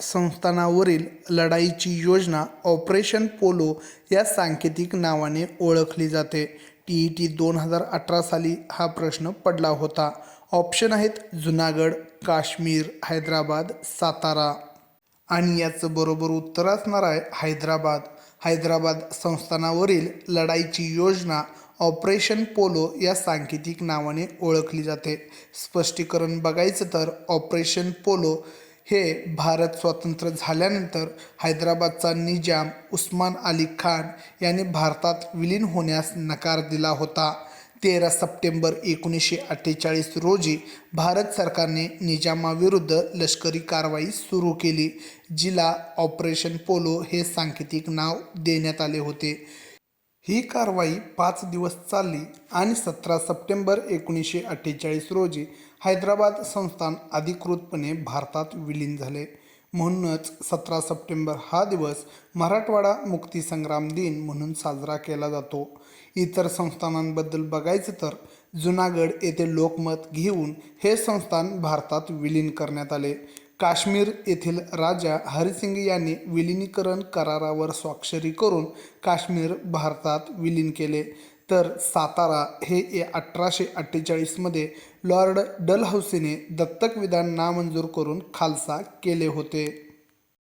संस्थानावरील लढाईची योजना operation polo या सांकेतिक नावाने ओळखली जाते. TET 2018 साली हा प्रश्न पडला होता. ऑप्शन आहेत जुनागड, काश्मीर, हैदराबाद, सातारा. आणि याचं बरोबर उत्तर असणार आहे हैदराबाद. हैदराबाद संस्थानावरील लढाईची योजना ऑपरेशन पोलो या सांकेतिक नावाने ओळखली जाते. स्पष्टीकरण बघायचं तर ऑपरेशन पोलो हे भारत स्वतंत्र झाल्यानंतर हैदराबादचा निजाम उस्मान अली खान याने भारतात विलीन होण्यास नकार दिला होता. 13 सप्टेंबर 1948 रोजी भारत सरकारने निजामाविरुद्ध लष्करी कारवाई सुरू केली, जिला ऑपरेशन पोलो हे सांकेतिक नाव देण्यात आले होते. ही कारवाई 5 दिवस चालली आणि 17 सप्टेंबर 1948 रोजी हैदराबाद संस्थान अधिकृतपणे भारतात विलीन झाले. म्हणूनच 17 सप्टेंबर हा दिवस मराठवाडा मुक्तीसंग्राम दिन म्हणून साजरा केला जातो. इतर संस्थानांबद्दल बघायचं तर जुनागड येथे लोकमत घेऊन हे संस्थान भारतात विलीन करण्यात आले. काश्मीर येथील राजा हरिसिंग यांनी विलिनीकरण करारावर स्वाक्षरी करून काश्मीर भारतात विलीन केले. तर सातारा हे 1848 मध्ये लॉर्ड डलहौसीने दत्तक विधान नामंजूर करून खालसा केले होते.